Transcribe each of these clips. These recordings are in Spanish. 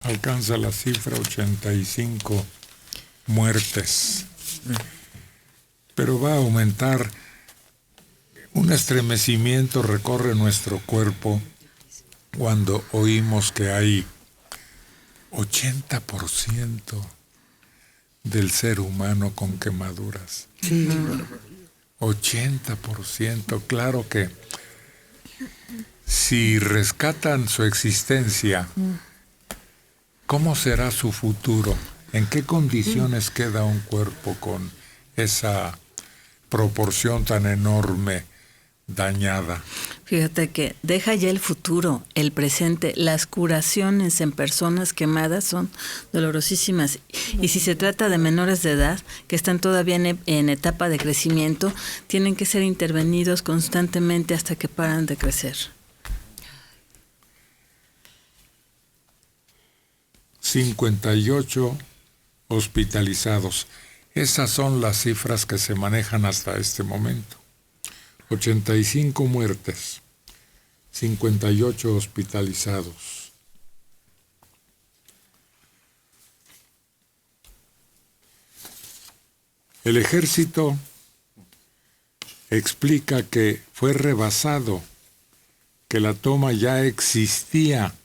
alcanza la cifra 85 muertes. Pero va a aumentar. Un estremecimiento recorre nuestro cuerpo cuando oímos que hay 80% del ser humano con quemaduras. Sí. 80%. Claro que si rescatan su existencia, ¿cómo será su futuro? ¿En qué condiciones queda un cuerpo con esa proporción tan enorme dañada? Fíjate que deja ya el futuro, el presente. Las curaciones en personas quemadas son dolorosísimas. Y si se trata de menores de edad que están todavía en etapa de crecimiento, tienen que ser intervenidos constantemente hasta que paran de crecer. 58 hospitalizados. Esas son las cifras que se manejan hasta este momento. 85 muertes, 58 hospitalizados. El ejército explica que fue rebasado, que la toma ya existía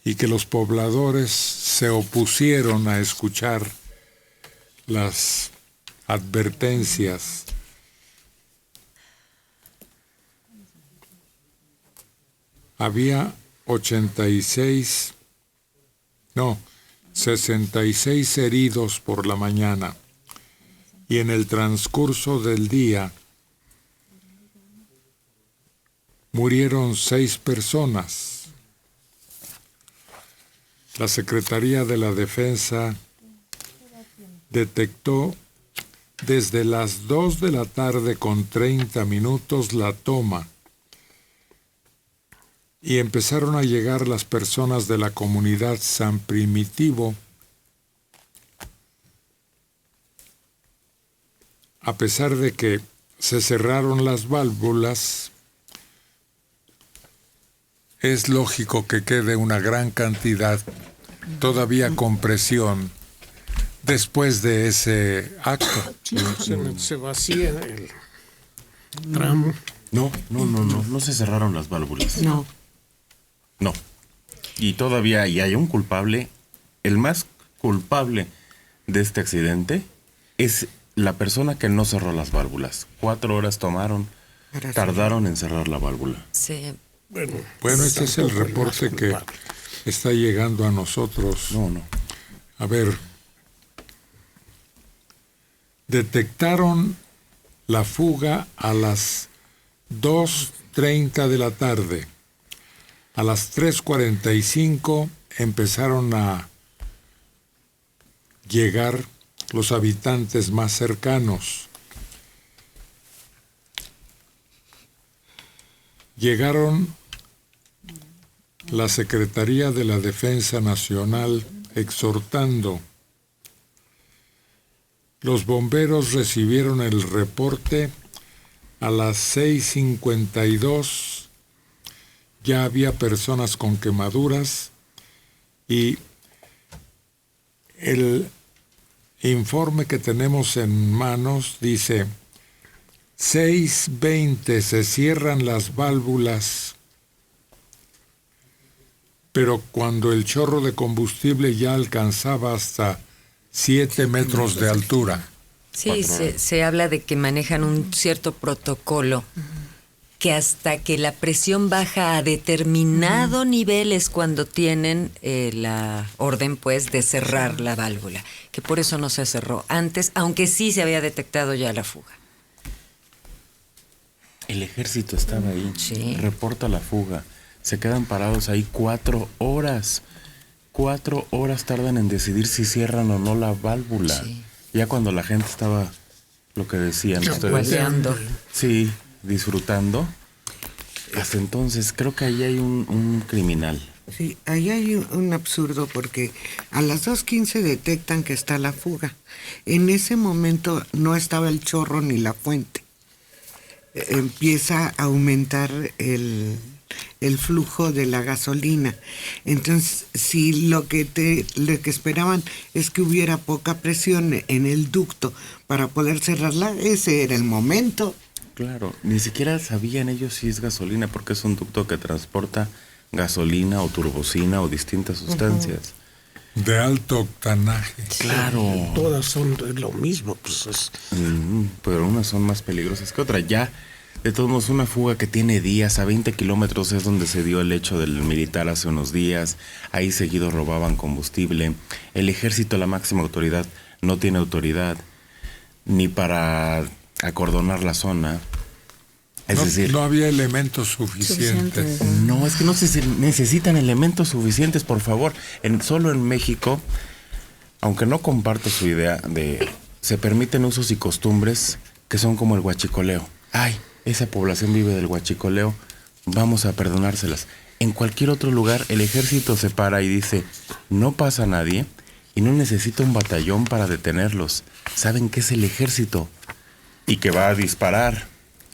y que los pobladores se opusieron a escuchar las advertencias. Había 66 heridos por la mañana, y en el transcurso del día murieron 6 personas. La Secretaría de la Defensa detectó desde las 2:30 la toma, y empezaron a llegar las personas de la comunidad San Primitivo. A pesar de que se cerraron las válvulas, es lógico que quede una gran cantidad todavía con presión después de ese acto. Se vacía el tramo. No se cerraron las válvulas. No. Y todavía hay un culpable. El más culpable de este accidente es la persona que no cerró las válvulas. 4 horas tardaron en cerrar la válvula. Sí. Bueno, este es el reporte que está llegando a nosotros. A ver, detectaron la fuga a las 2:30 de la tarde. A las 3:45 empezaron a llegar los habitantes más cercanos. Llegaron la Secretaría de la Defensa Nacional exhortando. Los bomberos recibieron el reporte a las 6:52. Ya había personas con quemaduras y el informe que tenemos en manos dice 6:20 se cierran las válvulas, pero cuando el chorro de combustible ya alcanzaba hasta 7 metros de altura. Sí, se habla de que manejan un cierto protocolo, que hasta que la presión baja a determinado nivel es cuando tienen la orden, pues, de cerrar la válvula, que por eso no se cerró antes, aunque sí se había detectado ya la fuga. El ejército estaba ahí, Sí. Reporta la fuga, se quedan parados ahí 4 horas. 4 horas tardan en decidir si cierran o no la válvula. Sí. Ya cuando la gente estaba, lo que decían ustedes. Guateando. Sí, disfrutando. Hasta entonces, creo que ahí hay un criminal. Sí, ahí hay un absurdo porque a las 2:15 detectan que está la fuga. En ese momento no estaba el chorro ni la fuente. Empieza a aumentar el flujo de la gasolina. Entonces, si lo que esperaban es que hubiera poca presión en el ducto para poder cerrarla, ese era el momento. Claro, ni siquiera sabían ellos si es gasolina, porque es un ducto que transporta gasolina o turbocina o distintas sustancias. De alto octanaje. Claro. Todas son lo mismo, pues Pero unas son más peligrosas que otras. Ya, de todos modos, una fuga que tiene días, a 20 kilómetros es donde se dio el hecho del militar hace unos días. Ahí seguido robaban combustible. El ejército, la máxima autoridad, no tiene autoridad ni para acordonar la zona. Es decir, no había elementos suficientes. no, es que no se necesitan elementos suficientes, por favor. Solo en México, aunque no comparto su idea se permiten usos y costumbres que son como el huachicoleo. Ay, esa población vive del huachicoleo, vamos a perdonárselas. En cualquier otro lugar, el ejército se para y dice, no pasa nadie y no necesita un batallón para detenerlos. Saben que es el ejército y que va a disparar.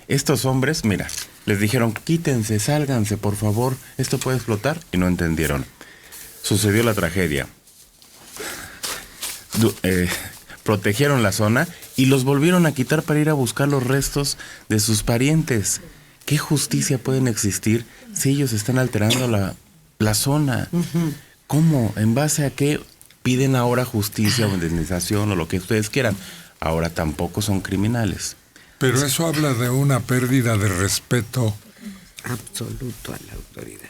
Estos hombres, mira, les dijeron, quítense, sálganse, por favor, esto puede explotar, y no entendieron. Sucedió la tragedia. Protegieron la zona y los volvieron a quitar para ir a buscar los restos de sus parientes. ¿Qué justicia pueden existir si ellos están alterando la zona? ¿Cómo? ¿En base a qué piden ahora justicia o indemnización o lo que ustedes quieran? Ahora tampoco son criminales. Pero eso habla de una pérdida de respeto Absoluto a la autoridad.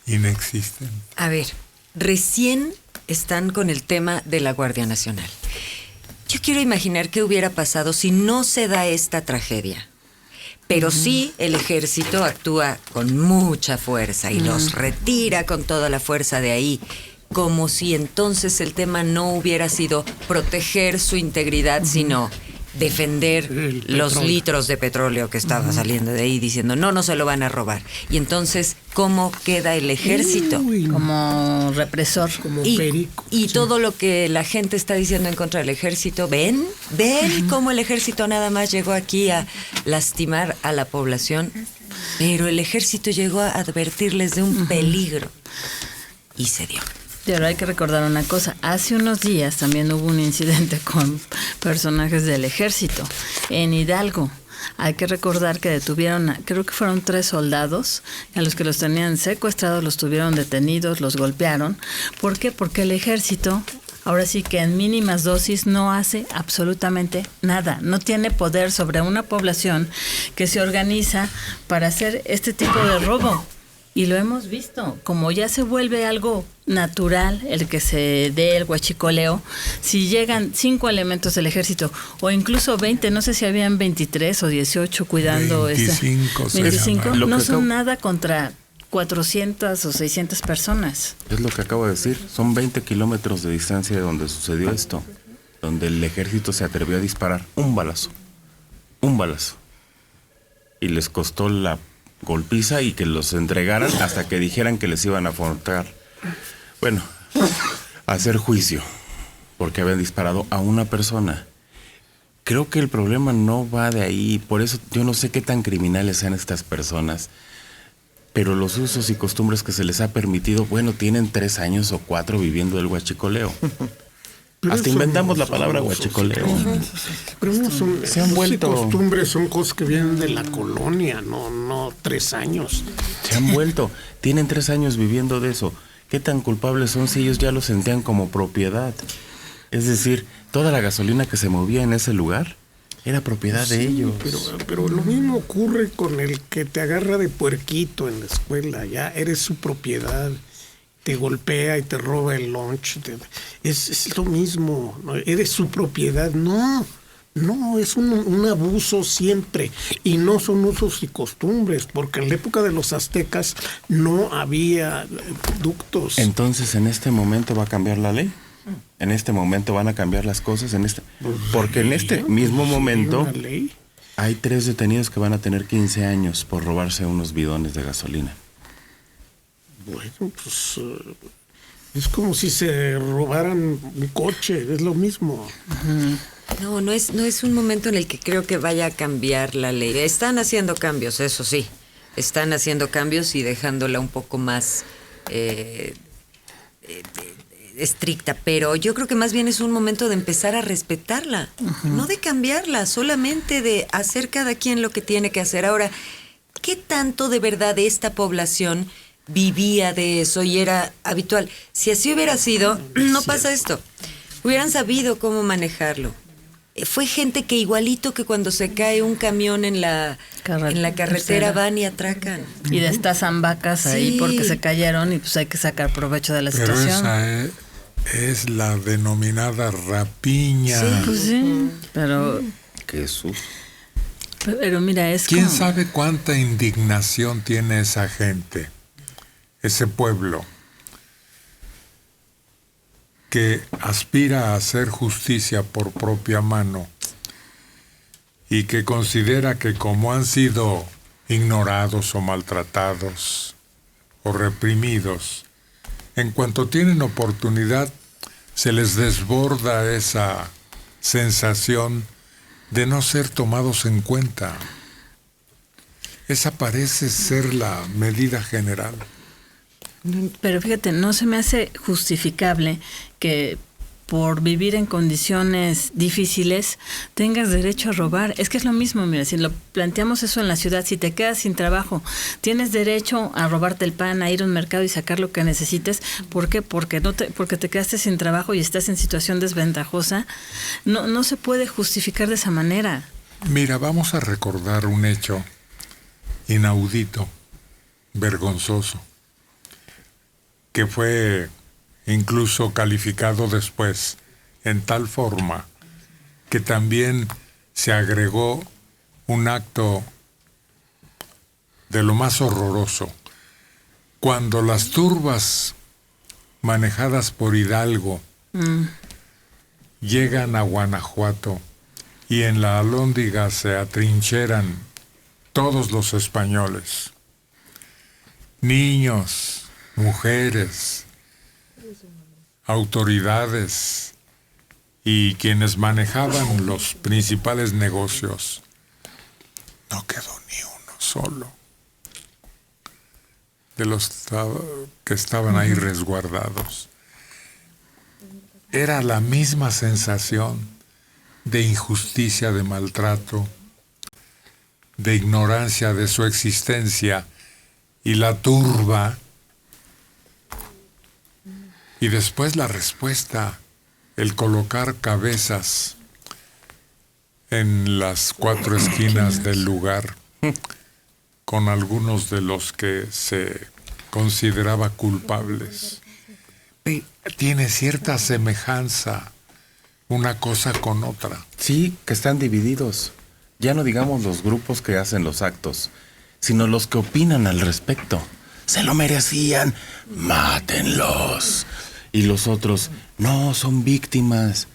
inexistente. A ver, recién están con el tema de la Guardia Nacional. Yo quiero imaginar qué hubiera pasado si no se da esta tragedia. Pero sí, el ejército actúa con mucha fuerza y los retira con toda la fuerza de ahí, como si entonces el tema no hubiera sido proteger su integridad, sino defender los litros de petróleo que estaba saliendo de ahí, diciendo, no se lo van a robar. Y entonces, ¿cómo queda el ejército? Como represor. como perico. Y todo lo que la gente está diciendo en contra del ejército, ¿ven cómo el ejército nada más llegó aquí a lastimar a la población? Pero el ejército llegó a advertirles de un peligro. Y se dio. Pero hay que recordar una cosa, hace unos días también hubo un incidente con personajes del ejército en Hidalgo. Hay que recordar que detuvieron, creo que fueron 3 soldados, a los que los tenían secuestrados, los tuvieron detenidos, los golpearon. ¿Por qué? Porque el ejército, ahora sí que en mínimas dosis, no hace absolutamente nada. No tiene poder sobre una población que se organiza para hacer este tipo de robo. Y lo hemos visto, como ya se vuelve algo natural el que se dé el huachicoleo, si llegan 5 elementos del ejército, o incluso 20, no sé si habían 23 o 18 cuidando 25, 25, Lo no que son nada contra 400 o 600 personas. Es lo que acabo de decir, son 20 kilómetros de distancia de donde sucedió esto, donde el ejército se atrevió a disparar un balazo, y les costó la golpiza y que los entregaran hasta que dijeran que les iban a afrontar, bueno, a hacer juicio, porque habían disparado a una persona. Creo que el problema no va de ahí, por eso yo no sé qué tan criminales sean estas personas, pero los usos y costumbres que se les ha permitido, bueno, tienen 3 años o 4 viviendo el huachicoleo. Hasta inventamos la palabra huachicoleo. Pero no son, Se han vuelto- costumbres, son cosas que vienen de la colonia, no 3 años. Se han vuelto, tienen 3 años viviendo de eso. ¿Qué tan culpables son si ellos ya lo sentían como propiedad? Es decir, toda la gasolina que se movía en ese lugar era propiedad de ellos. Pero lo mismo ocurre con el que te agarra de puerquito en la escuela, ya eres su propiedad, te golpea y te roba el lunch. Es lo mismo, ¿no? Eres su propiedad. No, es un abuso siempre. Y no son usos y costumbres, porque en la época de los aztecas no había ductos. Entonces, ¿en este momento va a cambiar la ley? ¿En este momento van a cambiar las cosas? Porque en este mismo momento ¿Una ley? hay 3 detenidos que van a tener 15 años por robarse unos bidones de gasolina. Bueno, pues es como si se robaran un coche, es lo mismo. No es un momento en el que creo que vaya a cambiar la ley. Están haciendo cambios, eso sí. están haciendo cambios y dejándola un poco más estricta, pero yo creo que más bien es un momento de empezar a respetarla, no de cambiarla, solamente de hacer cada quien lo que tiene que hacer. Ahora, ¿qué tanto de verdad esta población vivía de eso y era habitual? Si así hubiera sido, no pasa esto. Hubieran sabido cómo manejarlo. Fue gente que igualito que cuando se cae un camión en la carretera van y atracan. Y destazan vacas ahí porque se cayeron y pues hay que sacar provecho de la Pero situación. esa es la denominada rapiña. Sí, pues sí, pero Jesús. Pero mira, es ¿Quién como... sabe cuánta indignación tiene esa gente, ese pueblo, que aspira a hacer justicia por propia mano y que considera que como han sido ignorados o maltratados o reprimidos, en cuanto tienen oportunidad se les desborda esa sensación de no ser tomados en cuenta? Esa parece ser la medida general. Pero fíjate, no se me hace justificable que por vivir en condiciones difíciles tengas derecho a robar. Es que es lo mismo, mira, si lo planteamos eso en la ciudad, si te quedas sin trabajo, tienes derecho a robarte el pan, a ir a un mercado y sacar lo que necesites. ¿Por qué? Porque te quedaste sin trabajo y estás en situación desventajosa. No se puede justificar de esa manera. Mira, vamos a recordar un hecho inaudito, vergonzoso, que fue incluso calificado después en tal forma que también se agregó un acto de lo más horroroso. Cuando las turbas manejadas por Hidalgo llegan a Guanajuato y en la Alhóndiga se atrincheran todos los españoles, niños, mujeres, autoridades y quienes manejaban los principales negocios, no quedó ni uno solo de los que estaban ahí resguardados. Era la misma sensación de injusticia, de maltrato, de ignorancia de su existencia, y la turba. Y después la respuesta, el colocar cabezas en las 4 esquinas del lugar con algunos de los que se consideraba culpables. Tiene cierta semejanza una cosa con otra. Sí, que están divididos. Ya no digamos los grupos que hacen los actos, sino los que opinan al respecto. Se lo merecían, mátenlos. Y los otros, no, son víctimas.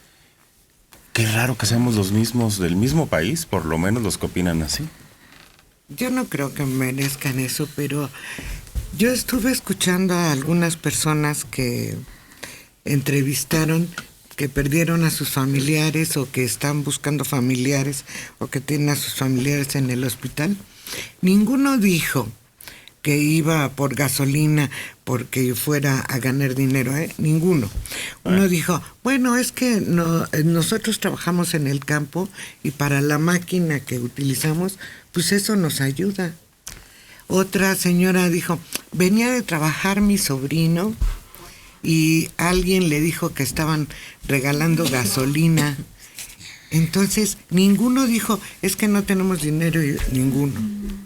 Qué raro que seamos los mismos del mismo país, por lo menos los que opinan así. Yo no creo que merezcan eso, pero yo estuve escuchando a algunas personas que entrevistaron que perdieron a sus familiares o que están buscando familiares o que tienen a sus familiares en el hospital. Ninguno dijo que iba por gasolina porque fuera a ganar dinero, ninguno. Uno dijo, bueno, es que nosotros trabajamos en el campo y para la máquina que utilizamos, pues eso nos ayuda. Otra señora dijo, venía de trabajar mi sobrino y alguien le dijo que estaban regalando gasolina. Entonces, ninguno dijo, es que no tenemos dinero, ninguno.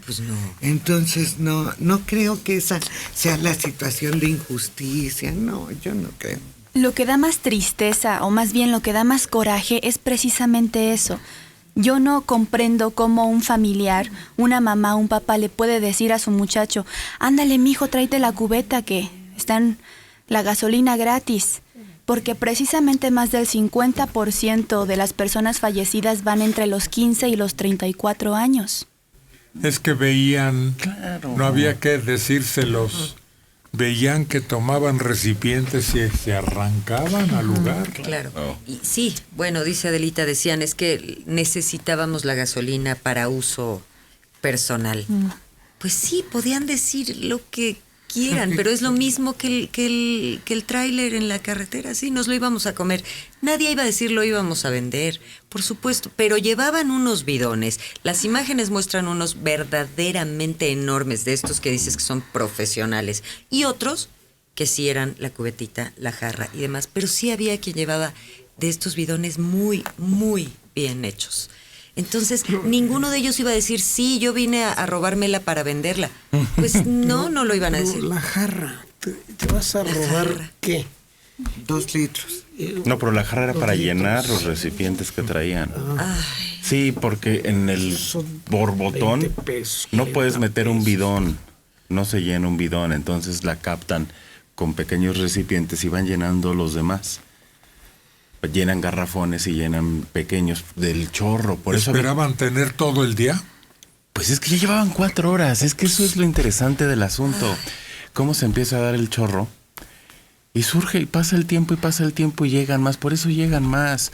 Pues no. Entonces, no creo que esa sea la situación de injusticia. No, yo no creo. Lo que da más tristeza, o más bien lo que da más coraje, es precisamente eso. Yo no comprendo cómo un familiar, una mamá, un papá le puede decir a su muchacho, ándale, mijo, tráete la cubeta que están la gasolina gratis. Porque precisamente más del 50% de las personas fallecidas van entre los 15 y los 34 años. Es que veían, Claro. no había que decírselos, veían que tomaban recipientes y se arrancaban al lugar. Claro. No. Y sí, bueno, dice Adelita, decían, es que necesitábamos la gasolina para uso personal. pues sí, podían decir lo que quieran, pero es lo mismo que el tráiler en la carretera, sí, nos lo íbamos a comer. Nadie iba a decir lo íbamos a vender, por supuesto, pero llevaban unos bidones. Las imágenes muestran unos verdaderamente enormes, de estos que dices que son profesionales, y otros que sí eran la cubetita, la jarra y demás, pero sí había quien llevaba de estos bidones muy, muy bien hechos. Entonces, ninguno de ellos iba a decir, sí, yo vine a robármela para venderla. Pues no lo iban a decir. La jarra, ¿te vas a robar jarra. qué? 2 litros. No, pero la jarra era para llenar los recipientes que traían. Ay, Sí, porque en el Son borbotón 20 pesos, no puedes 30 meter un pesos. bidón, no se llena un bidón, entonces la captan con pequeños recipientes y van llenando los demás. Llenan garrafones y llenan pequeños del chorro. Por eso ¿Esperaban tener todo el día? pues es que ya llevaban 4 horas, es que eso es lo interesante del asunto. Cómo se empieza a dar el chorro y surge y pasa el tiempo y llegan más, por eso llegan más.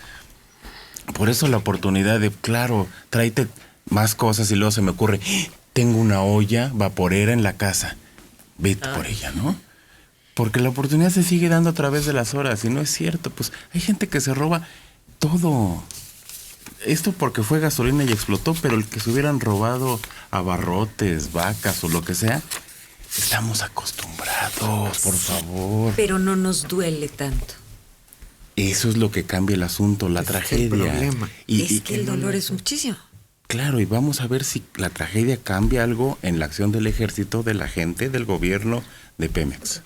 Por eso la oportunidad de, claro, tráete más cosas y luego se me ocurre, tengo una olla vaporera en la casa, vete por ella, ¿no? Porque la oportunidad se sigue dando a través de las horas y no es cierto, pues hay gente que se roba todo. Esto porque fue gasolina y explotó, pero el que se hubieran robado abarrotes, vacas o lo que sea, estamos acostumbrados, por favor. pero no nos duele tanto. Eso es lo que cambia el asunto, la Ese es el tragedia. problema. Es que el dolor es muchísimo. Claro, y vamos a ver si la tragedia cambia algo en la acción del ejército, de la gente, del gobierno, de Pemex.